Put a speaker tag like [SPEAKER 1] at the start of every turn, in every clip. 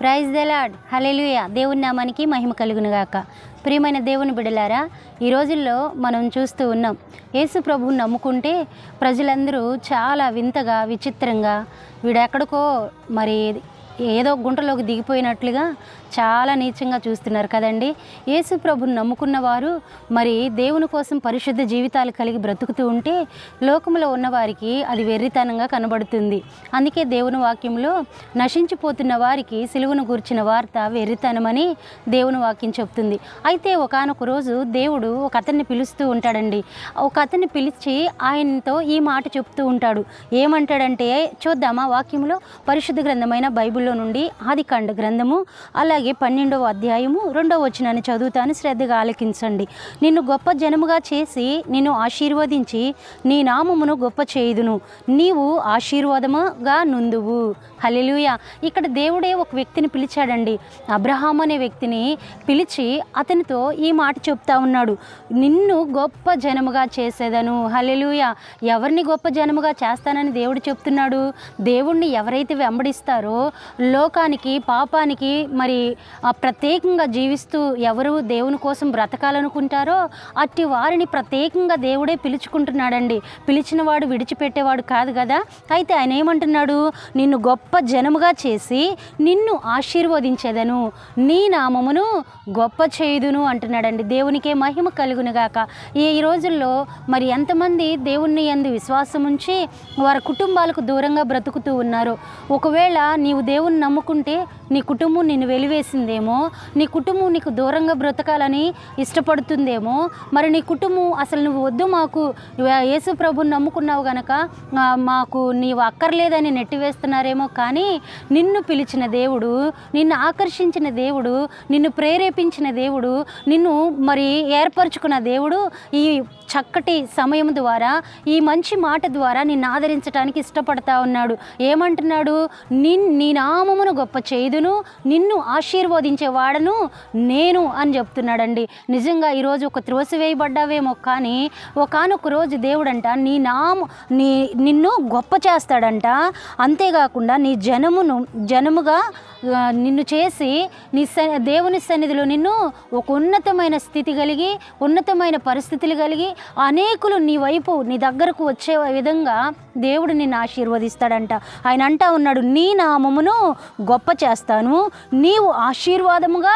[SPEAKER 1] Praise the lord, హల్లెలూయా. దేవుని నామానికి మహిమ కలుగునుగాక. ప్రియమైన దేవుని బిడ్డలారా, ఈ రోజుల్లో మనం చూస్తూ ఉన్నాం, యేసు ప్రభువుని నమ్ముకుంటే ప్రజలందరూ చాలా వింతగా, విచిత్రంగా, వీడెక్కడికో మరి ఏదో గుంటలోకి దిగిపోయినట్లుగా చాలా నీచంగా చూస్తున్నారు కదండి. యేసు ప్రభుని నమ్ముకున్న వారు మరి దేవుని కోసం పరిశుద్ధ జీవితాలు కలిగి బ్రతుకుతూ ఉంటే లోకంలో ఉన్నవారికి అది వెర్రితనంగా కనబడుతుంది. అందుకే దేవుని వాక్యంలో నశించిపోతున్న వారికి సిలువను గూర్చిన వార్త వెర్రితనమని దేవుని వాక్యం చెప్తుంది. అయితే ఒకానొక రోజు దేవుడు ఒక అతన్ని పిలుస్తూ ఉంటాడండి. ఒక అతన్ని పిలిచి ఆయనతో ఈ మాట చెప్తూ ఉంటాడు. ఏమంటాడంటే చూద్దామా వాక్యంలో, పరిశుద్ధ గ్రంథమైన బైబిల్లో నుండి ఆదికాండ గ్రంథము అలాగే 12వ అధ్యాయము 2వ వచనాన్ని చదువుతాను, శ్రద్ధగా ఆలకించండి. నిన్ను గొప్ప జనముగా చేసి నిన్ను ఆశీర్వదించి నీ నామమును గొప్ప చేయుదును, నీవు ఆశీర్వాదముగా నుందువు. హల్లెలూయా. ఇక్కడ దేవుడే ఒక వ్యక్తిని పిలిచాడండి. అబ్రహాం అనే వ్యక్తిని పిలిచి అతనితో ఈ మాట చెప్తా ఉన్నాడు, నిన్ను గొప్ప జనముగా చేసేదను. హల్లెలూయా. ఎవరిని గొప్ప జనముగా చేస్తానని దేవుడు చెప్తున్నాడు? దేవుణ్ణి ఎవరైతే వెంబడిస్తారో, లోకానికి పాపానికి మరి ప్రత్యేకంగా జీవిస్తూ ఎవరు దేవుని కోసం బ్రతకాలనుకుంటారో అట్టి వారిని ప్రత్యేకంగా దేవుడే పిలుచుకుంటున్నాడండి. పిలిచిన వాడు విడిచిపెట్టేవాడు కాదు కదా. అయితే ఆయన ఏమంటున్నాడు? నిన్ను గొప్ప జనముగా చేసి నిన్ను ఆశీర్వదించేదను, నీ నామమును గొప్ప చేయుదును అంటున్నాడండి. దేవునికే మహిమ కలుగునుగాక. ఈ రోజుల్లో మరి ఎంతమంది దేవుణ్ణి యందు విశ్వాసం ఉంచి వారి కుటుంబాలకు దూరంగా బ్రతుకుతూ ఉన్నారు. ఒకవేళ నీవు దేవుణ్ణి నమ్ముకుంటే నీ కుటుంబం నిన్ను వెలివేసిందేమో, నీ కుటుంబం నీకు దూరంగా బ్రతకాలని ఇష్టపడుతుందేమో, మరి నీ కుటుంబం అసలు నువ్వు వద్దు, మాకు యేసు ప్రభుని నమ్ముకున్నావు గనక మాకు నీవు అక్కర్లేదని నెట్టివేస్తున్నారేమో. కానీ నిన్ను పిలిచిన దేవుడు, నిన్ను ఆకర్షించిన దేవుడు, నిన్ను ప్రేరేపించిన దేవుడు, నిన్ను మరి ఏర్పరచుకున్న దేవుడు ఈ చక్కటి సమయం ద్వారా, ఈ మంచి మాట ద్వారా నిన్ను ఆదరించడానికి ఇష్టపడతా ఉన్నాడు. ఏమంటున్నాడు? నీ నామమును గొప్ప చేయుదును, నిన్ను ఆశీర్వదించేవాడను నేను అని చెప్తున్నాడండి. నిజంగా ఈరోజు ఒక త్రోసివేయబడ్డావేమో, కానీ ఒకానొక రోజు దేవుడంట నిన్ను గొప్ప చేస్తాడంట. అంతేకాకుండా నీ జనముగా నిన్ను చేసి దేవుని సన్నిధిలో నిన్ను ఒక ఉన్నతమైన స్థితి కలిగి, ఉన్నతమైన పరిస్థితులు కలిగి, అనేకులు నీ వైపు నీ దగ్గరకు వచ్చే విధంగా దేవుడు నిన్ను ఆశీర్వదిస్తాడంట. ఆయన అంటా ఉన్నాడు, నీ నామమును గొప్ప చేస్తాను, నీవు ఆశీర్వాదముగా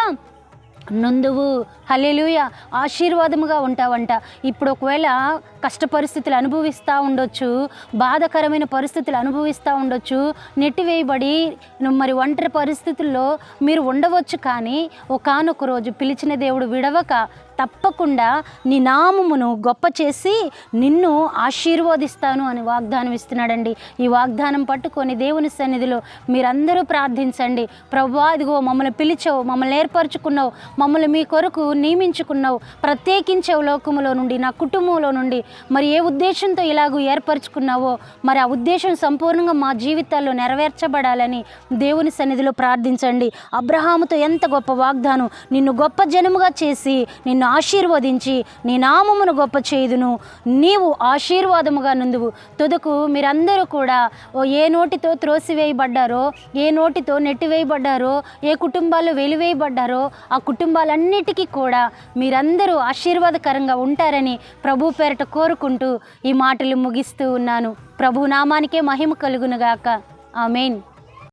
[SPEAKER 1] నుందువు. హల్లెలూయా. ఆశీర్వాదముగా ఉంటావంట. ఇప్పుడు ఒకవేళ కష్ట పరిస్థితులు అనుభవిస్తూ ఉండొచ్చు, బాధాకరమైన పరిస్థితులు అనుభవిస్తూ ఉండొచ్చు, నెట్టివేయబడి మరి ఒంటరి పరిస్థితుల్లో మీరు ఉండవచ్చు. కానీ ఒకానొక రోజు పిలిచిన దేవుడు విడవక తప్పకుండా నీ నామమును గొప్ప చేసి నిన్ను ఆశీర్వదిస్తాను అని వాగ్దానం ఇస్తున్నాడండి. ఈ వాగ్దానం పట్టుకొని దేవుని సన్నిధిలో మీరందరూ ప్రార్థించండి. ప్రభువా, ఇదిగో మమ్మల్ని పిలిచావు, మమ్మల్ని ఏర్పరచుకున్నావు, మమ్మల్ని మీ కొరకు నియమించుకున్నావు, ప్రత్యేకించావు లోకములో నుండి, నా కుటుంబంలో నుండి. మరి ఏ ఉద్దేశంతో ఇలాగూ ఏర్పరచుకున్నావో మరి ఆ ఉద్దేశం సంపూర్ణంగా మా జీవితాల్లో నెరవేర్చబడాలని దేవుని సన్నిధిలో ప్రార్థించండి. అబ్రహాముతో ఎంత గొప్ప వాగ్దానం, నిన్ను గొప్ప జనముగా చేసి నిన్ను ఆశీర్వదించి నీ నామమును గొప్ప చేయుదును, నీవు ఆశీర్వాదముగా నుందువు. తుదకు మీరందరూ కూడా ఏ నోటితో త్రోసివేయబడ్డారో, ఏ నోటితో నెట్టివేయబడ్డారో, ఏ కుటుంబాలు వెలివేయబడ్డారో ఆ కుటుంబాలన్నిటికీ కూడా మీరందరూ ఆశీర్వాదకరంగా ఉంటారని ప్రభు పేరట కోరుకుంటూ ఈ మాటలు ముగిస్తూ ఉన్నాను. ప్రభు నామానికే మహిమ కలుగునుగాక. ఆమేన్.